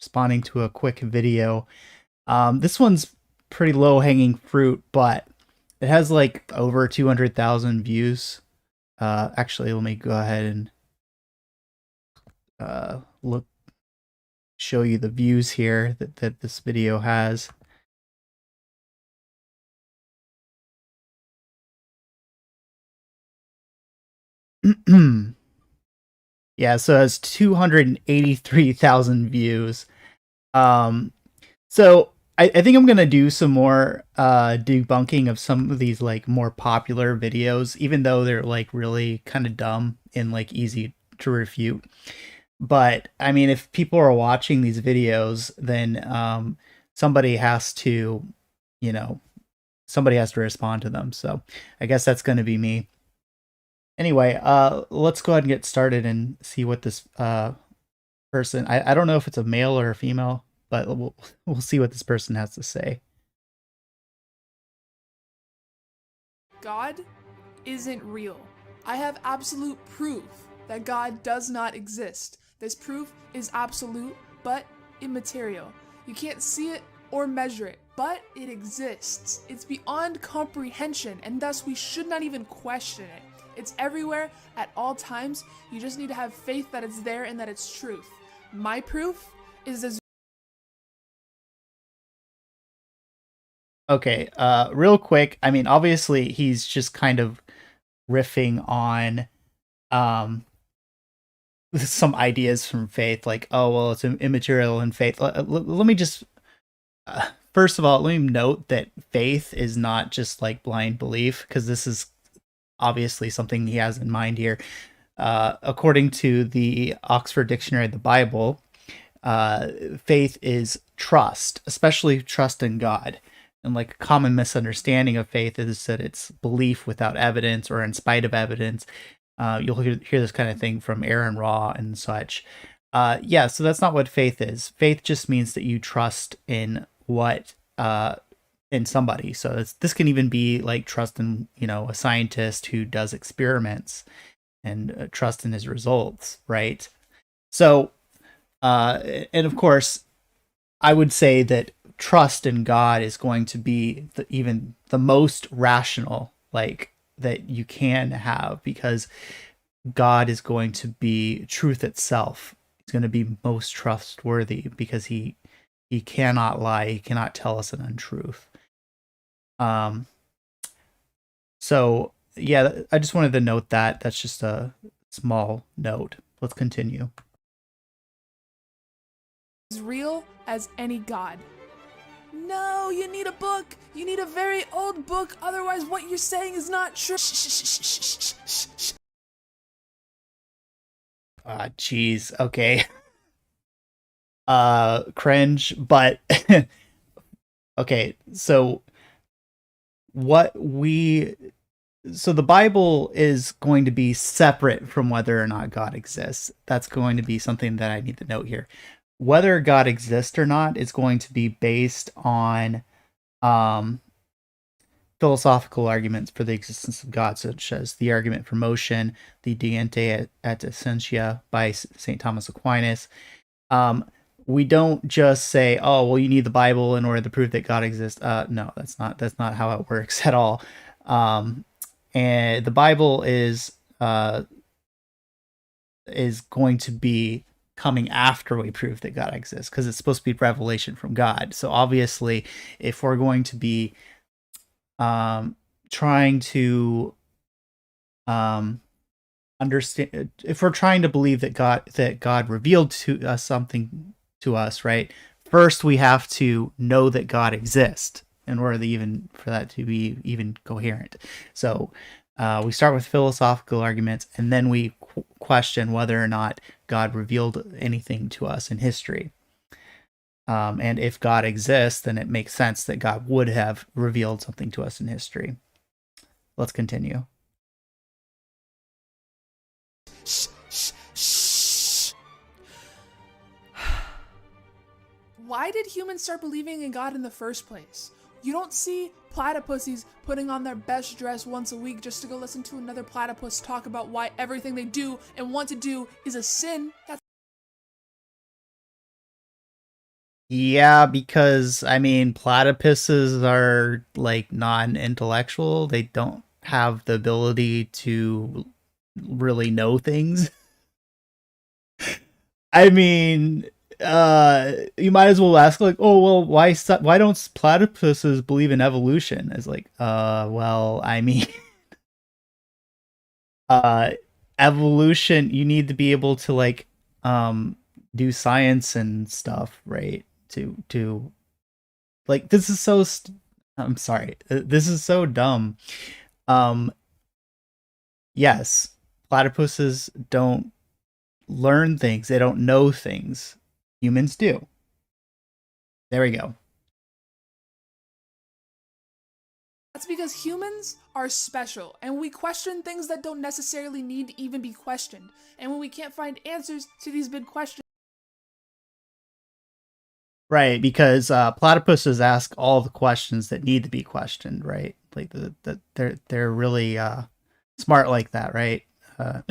responding to a quick video. This one's pretty low-hanging fruit, but it has like over 200,000 views. Actually, let me go ahead and look, show you the views here that this video has. Yeah, so it has 283,000 views. So I think I'm gonna do some more debunking of some of these like more popular videos, even though they're like really kind of dumb and like easy to refute. But I mean, if people are watching these videos, then somebody has to, you know, somebody has to respond to them. So I guess that's going to be me. Anyway, let's go ahead and get started and see what this person. I don't know if it's a male or a female, but we'll see what this person has to say. God isn't real. I have absolute proof that God does not exist. This proof is absolute, but immaterial. You can't see it or measure it, but it exists. It's beyond comprehension, and thus we should not even question it. It's everywhere at all times. You just need to have faith that it's there and that it's truth. My proof is as Okay, real quick. I mean, obviously, he's just kind of riffing on some ideas from faith, like, oh, well, it's immaterial in faith. Let me just, first of all, let me note that faith is not just like blind belief, because this is obviously something he has in mind here. According to the Oxford Dictionary of the Bible, faith is trust, especially trust in God. And like a common misunderstanding of faith is that it's belief without evidence or in spite of evidence. You'll hear this kind of thing from Aaron Raw and such. Yeah, so that's not what faith is. Faith just means that you trust in what in somebody. So this can even be like trust in, you know, a scientist who does experiments and trust in his results, right? So, and of course, I would say that trust in God is going to be even the most rational, like, that you can have, because God is going to be truth itself. He's going to be most trustworthy because he cannot lie. He cannot tell us an untruth. Um, so yeah, I just wanted to note that. That's just a small note. Let's continue. real as any God. No, you need a book. You need a very old book. Otherwise, what you're saying is not true. Jeez. Okay. Cringe, but okay. So what we so the Bible is going to be separate from whether or not God exists. That's going to be something that I need to note here. Whether God exists or not is going to be based on um, philosophical arguments for the existence of God, such as the argument for motion, the De Ente et Essentia by St. Thomas Aquinas. Um, we don't just say, "Oh, well, you need the Bible in order to prove that God exists." No, that's not how it works at all. Um, and the Bible is going to be coming after we prove that God exists, because it's supposed to be revelation from God. So obviously, if we're going to be trying to understand, if we're trying to believe that God revealed to us something to us, right? First, we have to know that God exists in order to even for that to be even coherent. So we start with philosophical arguments, and then we question whether or not God revealed anything to us in history. And if God exists, then it makes sense that God would have revealed something to us in history. Let's continue. Why did humans start believing in God in the first place? You don't see platypuses putting on their best dress once a week just to go listen to another platypus talk about why everything they do and want to do is a sin. That's Yeah, because I mean, platypuses are like non-intellectual. They don't have the ability to really know things. I mean, you might as well ask like, oh well, why don't platypuses believe in evolution? It's like, well, I mean, uh, evolution. You need to be able to like, do science and stuff, right? To like, this is so. I'm sorry, this is so dumb. Um, yes, platypuses don't learn things. They don't know things. Humans do. There we go. That's because humans are special, and we question things that don't necessarily need to even be questioned. And when we can't find answers to these big questions, Right, because platypuses ask all the questions that need to be questioned, right? Like they're really smart like that, right? Uh,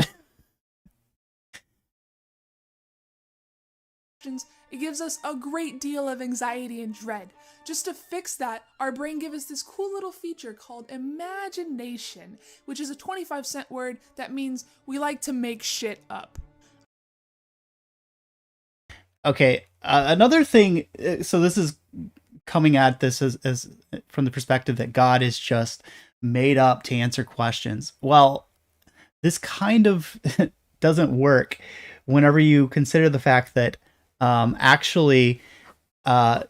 it gives us a great deal of anxiety and dread. Just to fix that, our brain gives us this cool little feature called imagination, which is a 25-cent word that means we like to make shit up. okay, another thing. So this is coming at this as from the perspective that God is just made up to answer questions. Well, this kind of doesn't work whenever you consider the fact that actually uh,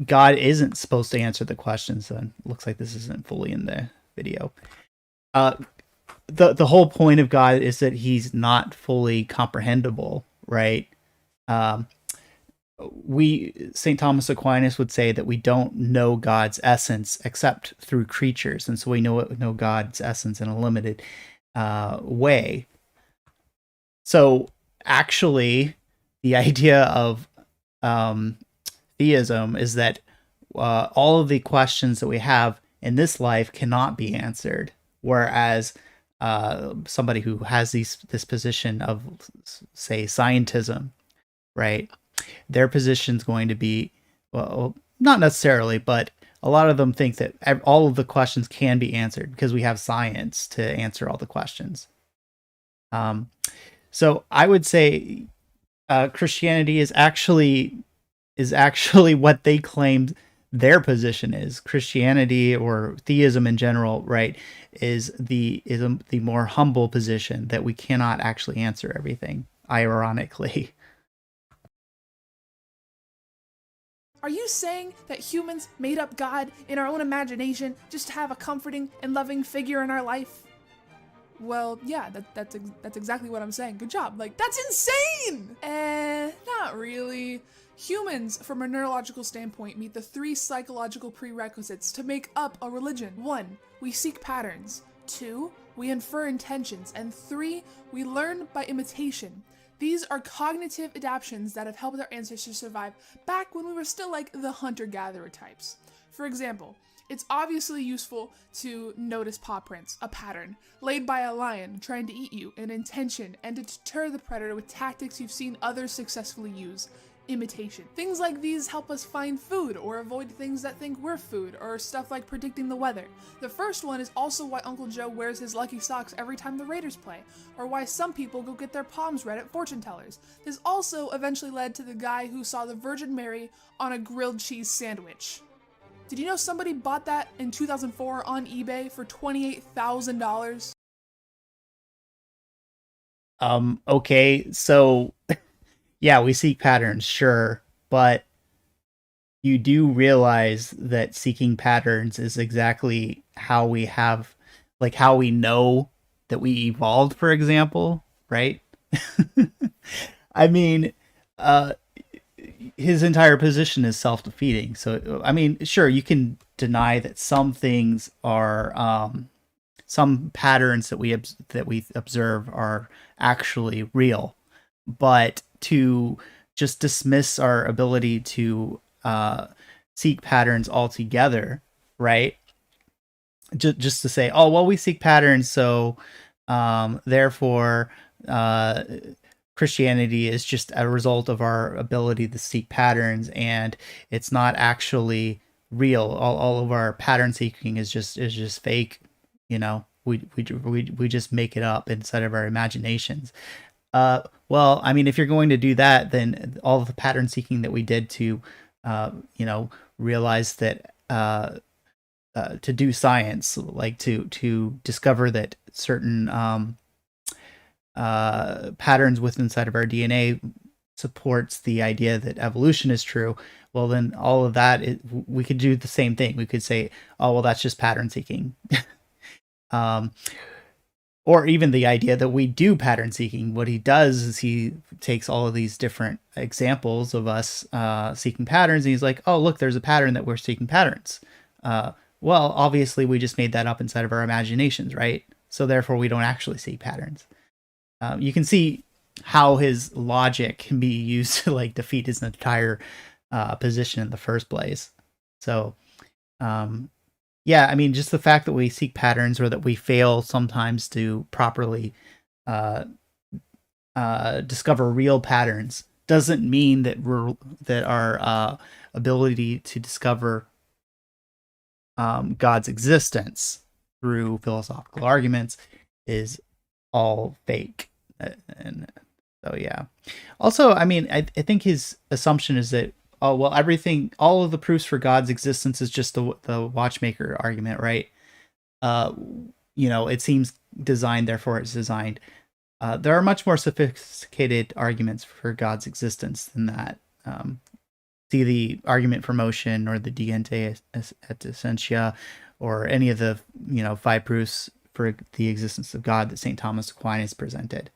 God isn't supposed to answer the questions. So it looks like this isn't fully in the video. Uh, the whole point of God is that he's not fully comprehensible, right? Um, we St. Thomas Aquinas would say that we don't know God's essence except through creatures, and so we know God's essence in a limited way. So actually, the idea of um, theism is that all of the questions that we have in this life cannot be answered, whereas somebody who has this position of, say, scientism, right? Their position is going to be, well, not necessarily, but a lot of them think that all of the questions can be answered because we have science to answer all the questions. Um, so I would say Christianity is actually what they claimed their position is. Christianity or theism in general, right, is the more humble position that we cannot actually answer everything. Ironically, Are you saying that humans made up God in our own imagination just to have a comforting and loving figure in our life? Well, yeah, that's exactly what I'm saying. Good job. Like, that's insane! Not really. Humans, from a neurological standpoint, meet the three psychological prerequisites to make up a religion. 1. We seek patterns. 2. We infer intentions. And 3. We learn by imitation. These are cognitive adaptations that have helped our ancestors survive back when we were still like the hunter-gatherer types. For example, it's obviously useful to notice paw prints, a pattern, laid by a lion trying to eat you, an intention, and to deter the predator with tactics you've seen others successfully use. Imitation. Things like these help us find food or avoid things that think we're food, or stuff like predicting the weather. The first one is also why Uncle Joe wears his lucky socks every time the Raiders play, or why some people go get their palms read at fortune tellers. This also eventually led to the guy who saw the Virgin Mary on a grilled cheese sandwich. Did you know somebody bought that in 2004 on eBay for $28,000? okay, so yeah, we seek patterns, sure, but you do realize that seeking patterns is exactly how we have, like, how we know that we evolved, for example, right? I mean, uh, his entire position is self-defeating. So, I mean, sure, you can deny that some things are, some patterns that we observe are actually real, but to just dismiss our ability to seek patterns altogether, right? Just to say, oh well, we seek patterns, so therefore, uh, Christianity is just a result of our ability to seek patterns, and it's not actually real. All of our pattern seeking is just fake. We just make it up inside of our imaginations. Well, I mean, if you're going to do that, then all of the pattern seeking that we did to, realize that to do science, like to discover that certain patterns within inside of our DNA supports the idea that evolution is true. Well, then all of that, we could do the same thing. We could say, oh, well, that's just pattern seeking. um, or even the idea that we do pattern seeking. What he does is he takes all of these different examples of us seeking patterns, and he's like, oh, look, there's a pattern that we're seeking patterns. Well, obviously, we just made that up inside of our imaginations, right? So therefore, we don't actually seek patterns. You can see how his logic can be used to like defeat his entire position in the first place. So, yeah, I mean, just the fact that we seek patterns or that we fail sometimes to properly uh, discover real patterns doesn't mean that our ability to discover God's existence through philosophical arguments is all fake. And so, yeah. Also, I mean, I think his assumption is that, oh, well, all of the proofs for God's existence is just the watchmaker argument, right? Uh, it seems designed, therefore it's designed. There are much more sophisticated arguments for God's existence than that. See the argument for motion or the de ante et essentia, or any of the 5 proofs for the existence of God that St. Thomas Aquinas presented.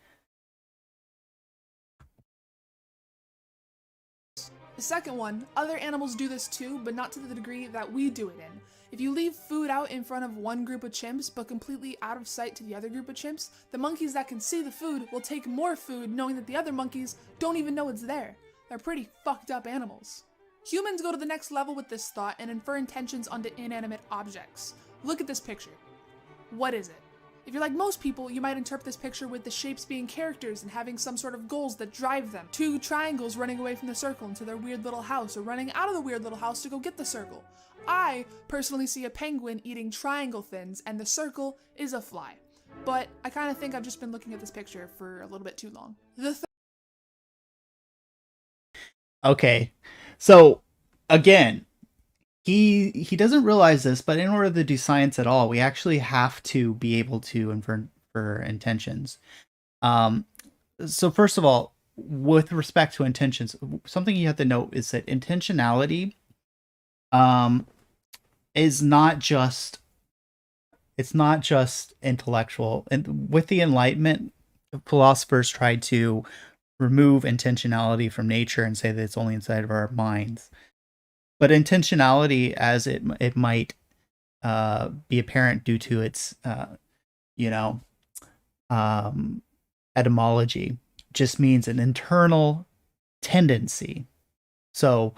The second one, other animals do this too, but not to the degree that we do it in. If you leave food out in front of one group of chimps, but completely out of sight to the other group of chimps, the monkeys that can see the food will take more food knowing that the other monkeys don't even know it's there. They're pretty fucked up animals. Humans go to the next level with this thought and infer intentions onto inanimate objects. Look at this picture. What is it? If you're like most people, you might interpret this picture with the shapes being characters and having some sort of goals that drive them. 2 triangles running away from the circle into their weird little house, or running out of the weird little house to go get the circle. I personally see a penguin eating triangle fins, and the circle is a fly. But I kind of think I've just been looking at this picture for a little bit too long. Okay, so again, he doesn't realize this, but in order to do science at all, we actually have to be able to infer intentions. So first of all, with respect to intentions, something you have to note is that intentionality is not just intellectual. And with the Enlightenment, philosophers tried to remove intentionality from nature and say that it's only inside of our minds. But intentionality, as it might be apparent due to its etymology, just means an internal tendency. So,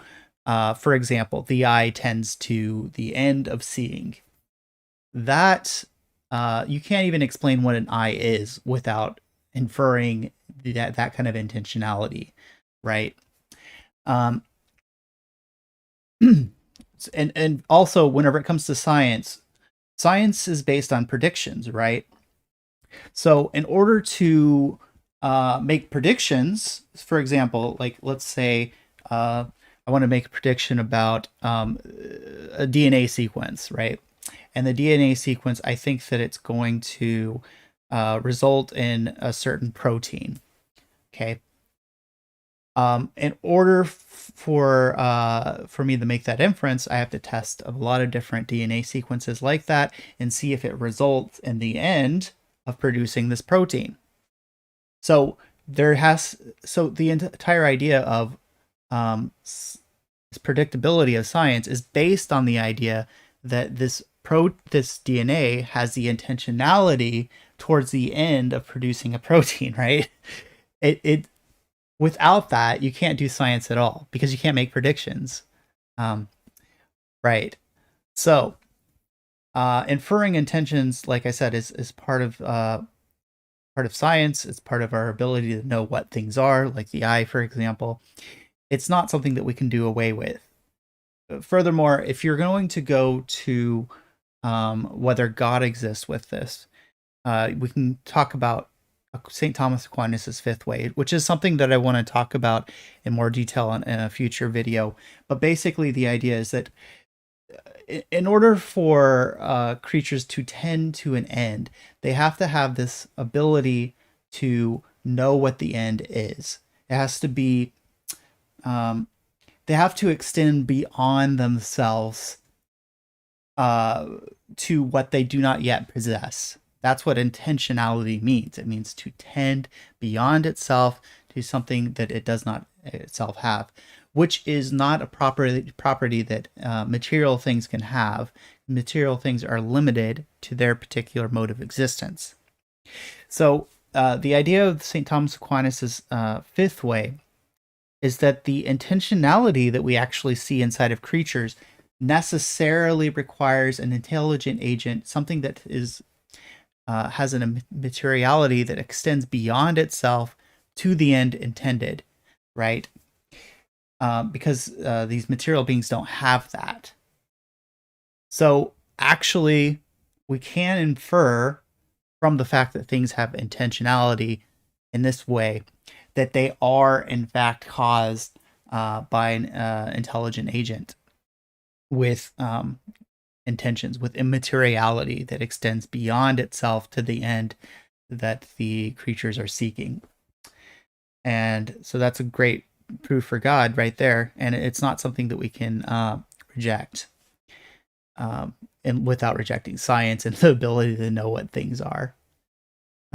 for example, the eye tends to the end of seeing. That you can't even explain what an eye is without inferring that kind of intentionality, right? Um, and also, whenever it comes to science is based on predictions, right? So in order to make predictions, for example, like let's say I want to make a prediction about a DNA sequence, right? And the DNA sequence, I think that it's going to result in a certain protein. Okay. In order for me to make that inference, I have to test a lot of different DNA sequences like that and see if it results in the end of producing this protein. So the entire idea of predictability of science is based on the idea that this DNA has the intentionality towards the end of producing a protein, right? It Without that, you can't do science at all because you can't make predictions. Right. So, inferring intentions, like I said, is part of part of science. It's part of our ability to know what things are, like the eye, for example. It's not something that we can do away with. Furthermore, if you're going to go to whether God exists with this, we can talk about St. Thomas Aquinas' fifth way, which is something that I want to talk about in more detail in a future video. But basically, the idea is that in order for creatures to tend to an end, they have to have this ability to know what the end is. It has to be, they have to extend beyond themselves to what they do not yet possess. That's what intentionality means. It means to tend beyond itself to something that it does not itself have, which is not a property that material things can have. Material things are limited to their particular mode of existence. So the idea of St. Thomas Aquinas' fifth way is that the intentionality that we actually see inside of creatures necessarily requires an intelligent agent, something that is has a materiality that extends beyond itself to the end intended, right? Because these material beings don't have that. So actually, we can infer from the fact that things have intentionality in this way that they are in fact caused by an intelligent agent with intentions, with immateriality that extends beyond itself to the end that the creatures are seeking. And so that's a great proof for God right there. And it's not something that we can reject and without rejecting science and the ability to know what things are.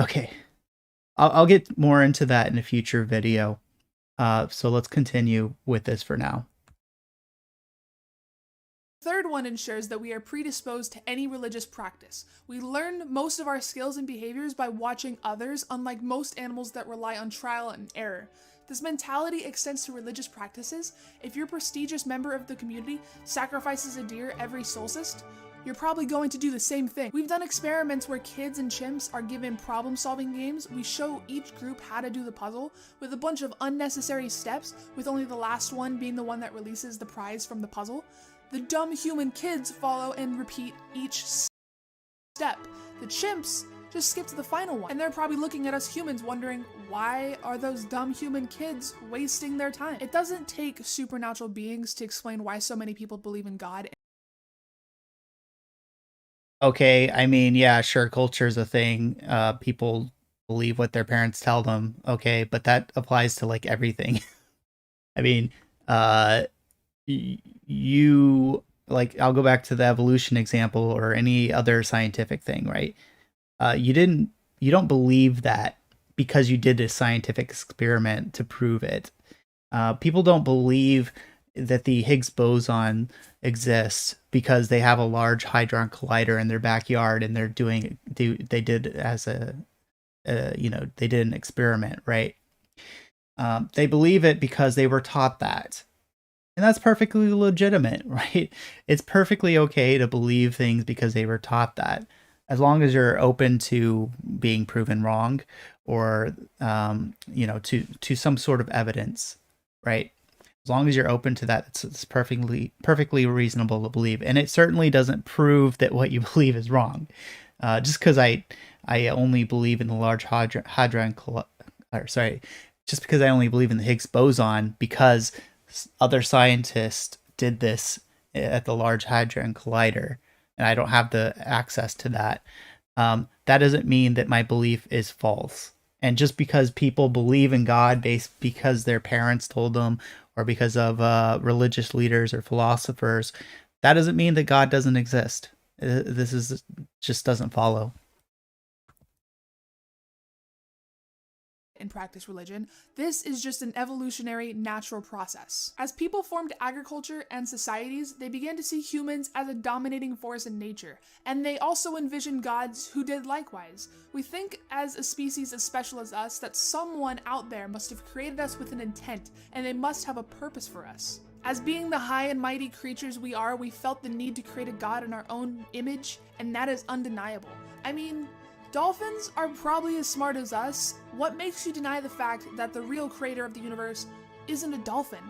Okay. I'll get more into that in a future video. So let's continue with this for now. Third one ensures that we are predisposed to any religious practice. We learn most of our skills and behaviors by watching others, unlike most animals that rely on trial and error. This mentality extends to religious practices. If your prestigious member of the community sacrifices a deer every solstice, you're probably going to do the same thing. We've done experiments where kids and chimps are given problem-solving games. We show each group how to do the puzzle with a bunch of unnecessary steps, with only the last one being the one that releases the prize from the puzzle. The dumb human kids follow and repeat each step. The chimps just skip to the final one, and they're probably looking at us humans wondering, why are those dumb human kids wasting their time? It doesn't take supernatural beings to explain why so many people believe in God. Okay, I mean, yeah, sure, culture's a thing. People believe what their parents tell them. Okay, but that applies to like everything. I mean, uh, you like I'll go back to the evolution example or any other scientific thing, right? You don't believe that because you did a scientific experiment to prove it. People don't believe that the Higgs boson exists because they have a large hadron collider in their backyard and they did as they did an experiment, right? They believe it because they were taught that. And that's perfectly legitimate, right? It's perfectly okay to believe things because they were taught that, as long as you're open to being proven wrong or, to some sort of evidence, right? As long as you're open to that, it's perfectly reasonable to believe. And it certainly doesn't prove that what you believe is wrong. Just because I only believe in the large just because I only believe in the Higgs boson because other scientists did this at the Large Hadron Collider, and I don't have the access to that. That doesn't mean that my belief is false. And just because people believe in God because their parents told them, or because of religious leaders or philosophers, that doesn't mean that God doesn't exist. This just doesn't follow. And practice religion, this is just an evolutionary natural process. As people formed agriculture and societies, they began to see humans as a dominating force in nature, and they also envisioned gods who did likewise. We think as a species as special as us that someone out there must have created us with an intent, and they must have a purpose for us. As being the high and mighty creatures we are, we felt the need to create a god in our own image, and that is undeniable. I mean, Dolphins are probably as smart as us. What makes you deny the fact that the real creator of the universe isn't a dolphin?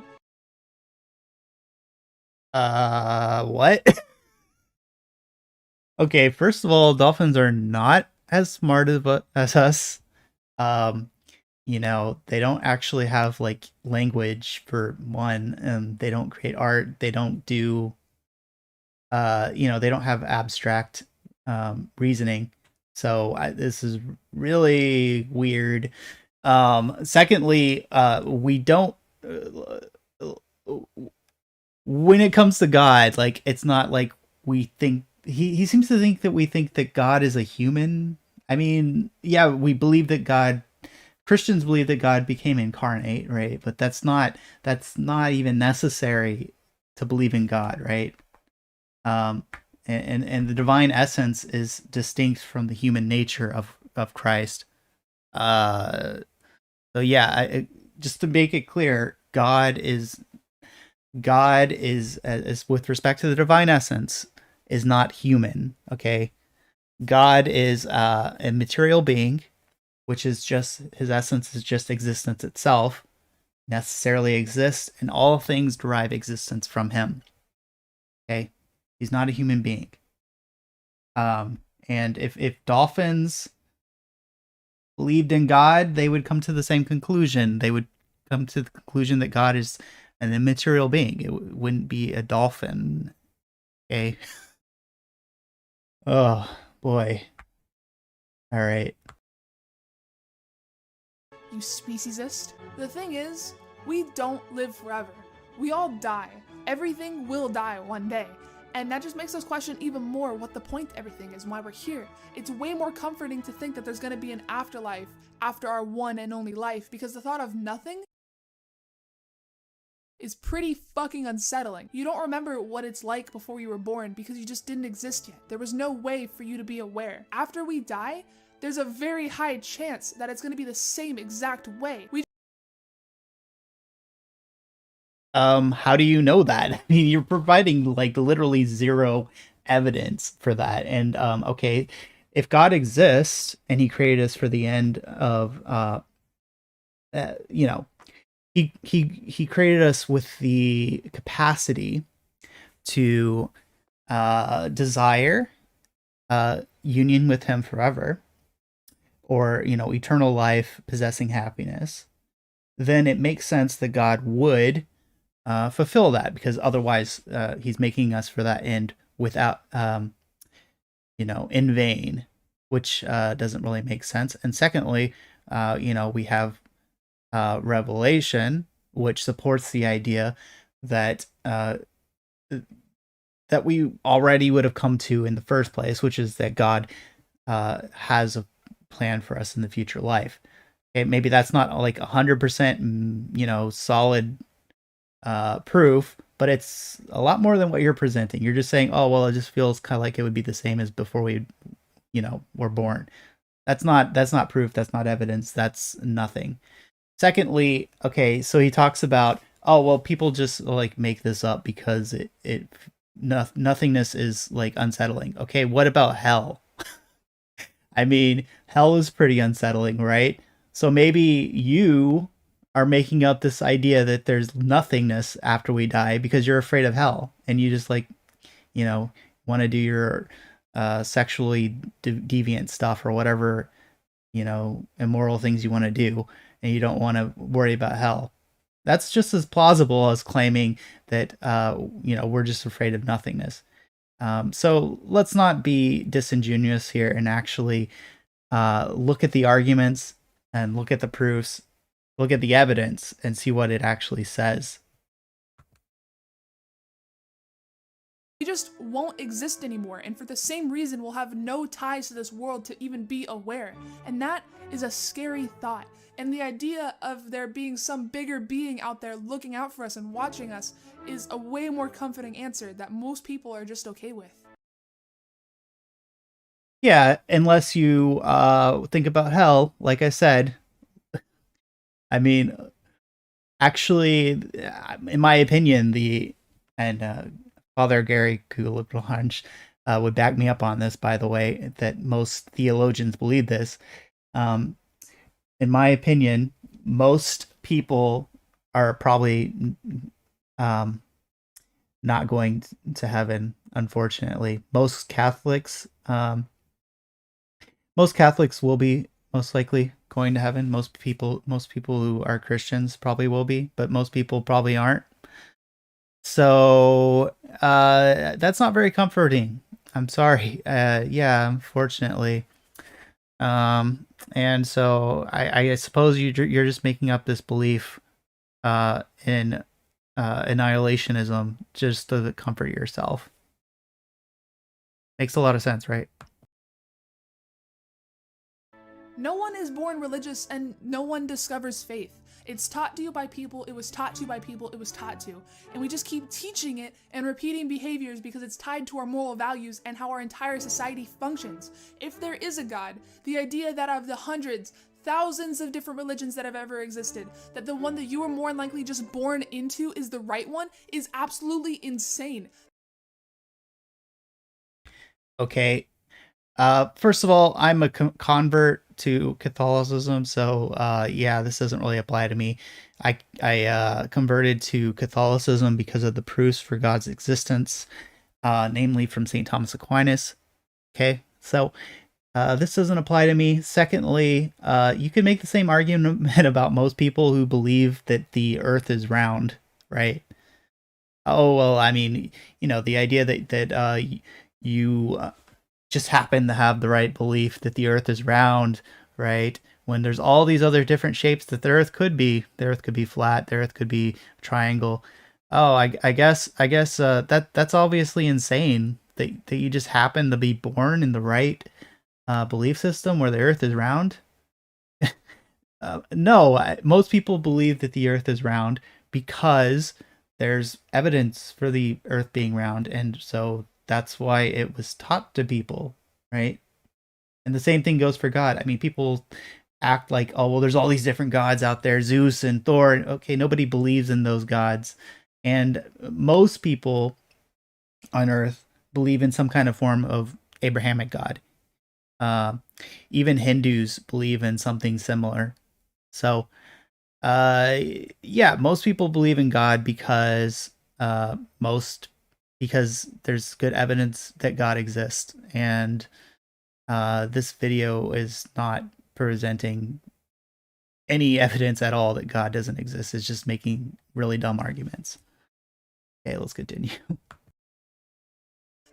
What? Okay, first of all, dolphins are not as smart as us. Um, they don't actually have like language for one, and they don't create art. They don't do, they don't have abstract reasoning. So this is really weird. Secondly, we don't. When it comes to God, like it's not like we think he seems to think that we think that God is a human. I mean, yeah, we believe that God Christians believe that God became incarnate, right? But that's not even necessary to believe in God, right? Um and the divine essence is distinct from the human nature of Christ. Uh so yeah, just to make it clear, God is as with respect to the divine essence is not human, okay? God is a material being, which is just his essence is just existence itself, necessarily exists, and all things derive existence from him. Okay, he's not a human being. And if dolphins believed in God, they would come to the same conclusion. They would come to the conclusion that God is an immaterial being. It wouldn't be a dolphin. Okay. Oh boy. All right. You speciesist. The thing is, we don't live forever. We all die. Everything will die one day. And that just makes us question even more what the point to everything is and why we're here. It's way more comforting to think that there's going to be an afterlife after our one and only life, because the thought of nothing is pretty fucking unsettling. You don't remember what it's like before you were born because you just didn't exist yet. There was no way for you to be aware. After we die, there's a very high chance that it's going to be the same exact way. How do you know that? I mean, you're providing like literally zero evidence for that. And okay, if God exists and he created us for the end of uh you know, he created us with the capacity to desire union with him forever, or eternal life, possessing happiness, then it makes sense that God would fulfill that, because otherwise he's making us for that end without in vain, which doesn't really make sense. And secondly, we have Revelation, which supports the idea that that we already would have come to in the first place, which is that God has a plan for us in the future life. Okay, maybe that's not like 100%, solid proof, but it's a lot more than what you're presenting. You're just saying, oh well, it just feels kind of like it would be the same as before we, were born. That's not proof. That's not evidence. That's nothing. Secondly, okay, so he talks about, oh well, people just like make this up because nothingness is like unsettling. Okay, what about hell? I mean, hell is pretty unsettling, right? So maybe you are making up this idea that there's nothingness after we die because you're afraid of hell, and you just like, you know, want to do your sexually deviant stuff or whatever, immoral things you want to do, and you don't want to worry about hell. That's just as plausible as claiming that we're just afraid of nothingness. So let's not be disingenuous here and actually look at the arguments and look at the proofs, look at the evidence, and see what it actually says. We just won't exist anymore, and for the same reason we'll have no ties to this world to even be aware. And that is a scary thought. And the idea of there being some bigger being out there looking out for us and watching us is a way more comforting answer that most people are just okay with. Yeah, unless you think about hell, like I said. I mean, actually, in my opinion, the and Father Gary Coolidge would back me up on this, by the way, that most theologians believe this. Um, in my opinion, most people are probably um, not going to heaven. Unfortunately, most Catholics will be most likely going to heaven. Most people who are Christians probably will be, but most people probably aren't. So that's not very comforting. I'm sorry. Yeah, unfortunately. And so I suppose you're just making up this belief in annihilationism just to comfort yourself. Makes a lot of sense, right? No one is born religious and no one discovers faith. It's taught to you by people, it was taught to you by people, it was taught to. And we just keep teaching it and repeating behaviors because it's tied to our moral values and how our entire society functions. If there is a God, the idea that of the hundreds, thousands of different religions that have ever existed, that the one that you were more than likely just born into is the right one is absolutely insane. Okay. First of all, I'm a convert to Catholicism, so yeah, this doesn't really apply to me. I converted to Catholicism because of the proofs for God's existence, namely from St. Thomas Aquinas. Okay, so this doesn't apply to me. Secondly, you could make the same argument about most people who believe that the Earth is round, right? Oh well, I mean, the idea that you just happen to have the right belief that the Earth is round, right? When there's all these other different shapes that the Earth could be. The Earth could be flat. The Earth could be a triangle. Oh, I guess that's obviously insane. That you just happen to be born in the right belief system where the Earth is round. No, most people believe that the Earth is round because there's evidence for the Earth being round, and so that's why it was taught to people, right? And the same thing goes for God. I mean, people act like, oh, well, there's all these different gods out there, Zeus and Thor. Okay, nobody believes in those gods, and most people on Earth believe in some kind of form of Abrahamic God. Uh, Even Hindus believe in something similar. So uh, yeah, most people believe in God because there's good evidence that God exists, and this video is not presenting any evidence at all that God doesn't exist. It's just making really dumb arguments. Okay, let's continue.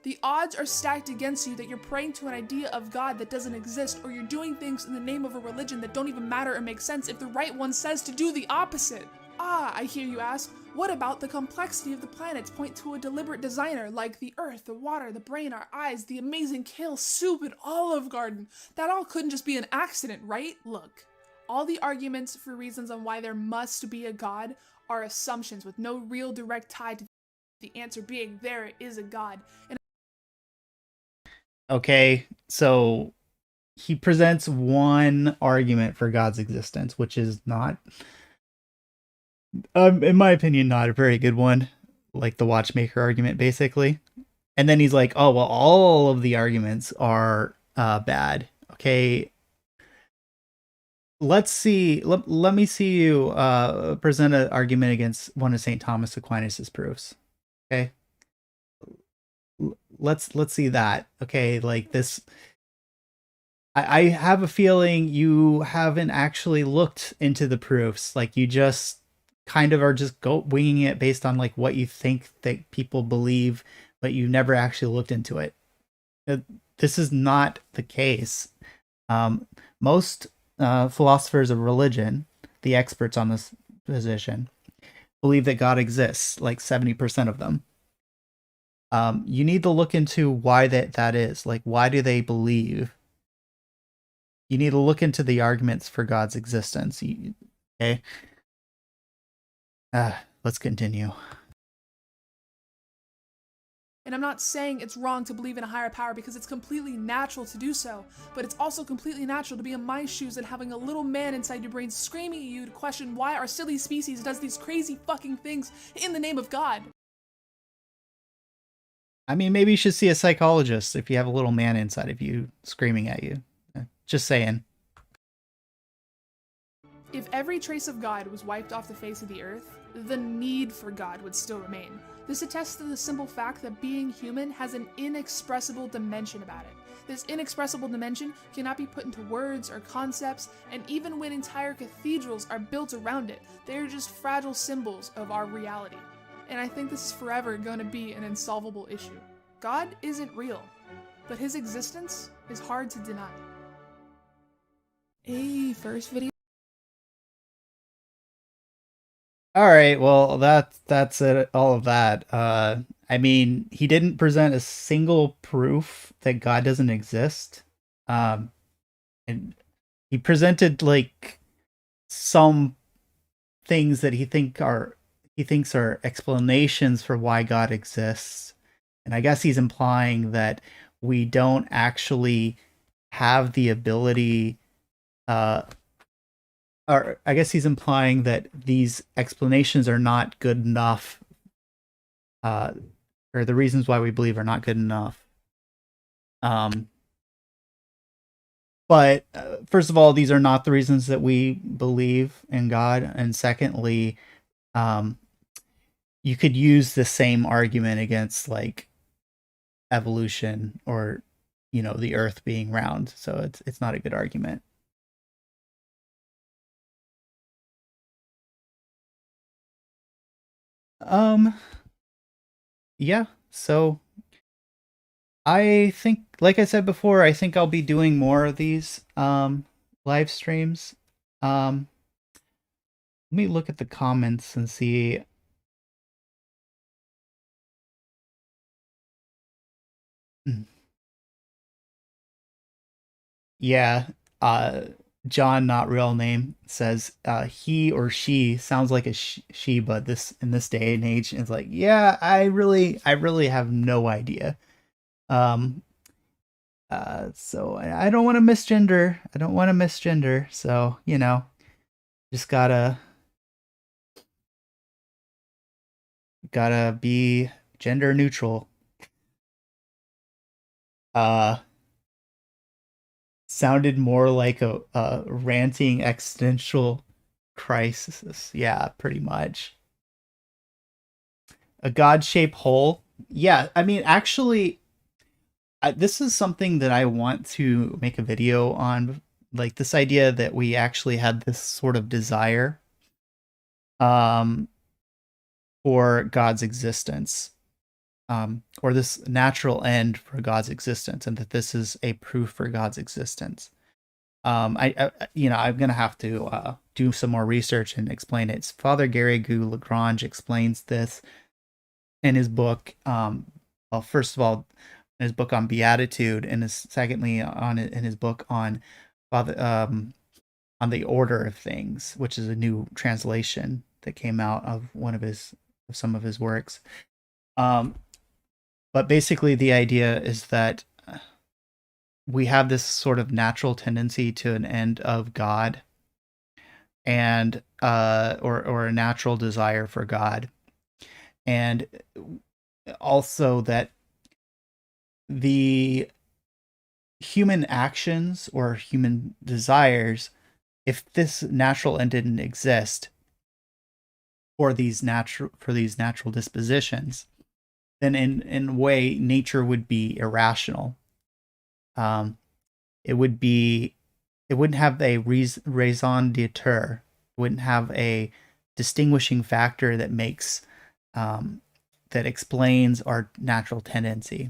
The odds are stacked against you that you're praying to an idea of God that doesn't exist, or you're doing things in the name of a religion that don't even matter or make sense if the right one says to do the opposite. Ah, I hear you ask, what about the complexity of the planets point to a deliberate designer like the earth, the water, the brain, our eyes, the amazing kale soup, and Olive Garden? That all couldn't just be an accident, right? Look, all the arguments for reasons on why there must be a God are assumptions with no real direct tie to the answer being there is a God. And Okay, so he presents one argument for God's existence, which is not, in my opinion, not a very good one, like the watchmaker argument, basically. And then he's like, "Oh well, all of the arguments are bad." Okay, let's see. Let me see you present an argument against one of Saint Thomas Aquinas's proofs. Okay, let's see that. Okay, like this. I have a feeling you haven't actually looked into the proofs. Like you just kind of are just winging it based on like what you think that people believe, but you never actually looked into it. Uh, This is not the case. Um, Most philosophers of religion, the experts on this position, believe that God exists. Like 70% of them. You need to look into why that is. Like, why do they believe? You need to look into the arguments for God's existence. Okay. Let's continue. And I'm not saying it's wrong to believe in a higher power because it's completely natural to do so, but it's also completely natural to be in my shoes and having a little man inside your brain screaming at you to question why our silly species does these crazy fucking things in the name of God. I mean, maybe you should see a psychologist if you have a little man inside of you screaming at you. Just saying. If every trace of God was wiped off the face of the earth, the need for God would still remain. This attests to the simple fact that being human has an inexpressible dimension about it. This inexpressible dimension cannot be put into words or concepts, and even when entire cathedrals are built around it, they are just fragile symbols of our reality. And I think this is forever going to be an insolvable issue. God isn't real, but his existence is hard to deny. Hey, first video. All right, well that's it. All of that. I mean, he didn't present a single proof that God doesn't exist. Um, and he presented like some things that he thinks are explanations for why God exists. And I guess he's implying that we don't actually have the ability uh or I guess he's implying that these explanations are not good enough, uh, or the reasons why we believe are not good enough. Um, but first of all, these are not the reasons that we believe in God, and secondly, um, you could use the same argument against like evolution or the Earth being round. So it's not a good argument. Um, yeah. So I think, like I said before, I think I'll be doing more of these live streams. Um, Let me look at the comments and see. Yeah, uh, John, not real name, says he or she sounds like a she, but this in this day and age is like, yeah, I really have no idea. Um, so I don't want to misgender. I don't want to misgender. So just gotta be gender neutral. Uh, Sounded more like a ranting existential crisis. Yeah, pretty much. A god-shaped hole. Yeah, I mean, actually, this is something that I want to make a video on. Like this idea that we actually had this sort of desire um, for God's existence, or this natural end for God's existence, and that this is a proof for God's existence. I'm gonna have to do some more research and explain it. Father Garrigou Lagrange explains this in his book. Well, first of all, in his book on beatitude, and secondly in his book on Father on the order of things, which is a new translation that came out of some of his works. Um, but basically, the idea is that we have this sort of natural tendency to an end of God, and or a natural desire for God, and also that the human actions or human desires, if this natural end didn't exist for these natural dispositions, then in a way nature would be irrational. Um, it would be it wouldn't have a raison d'etre. It wouldn't have a distinguishing factor that makes that explains our natural tendency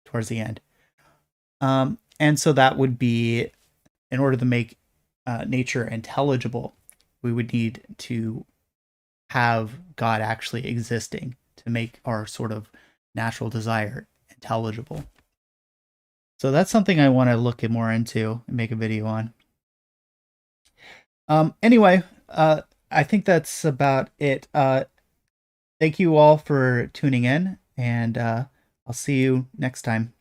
towards the end. And so that would be, in order to make nature intelligible, we would need to have God actually existing to make our sort of natural desire intelligible. So that's something I want to look more into and make a video on. Anyway, I think that's about it. Thank you all for tuning in, and I'll see you next time.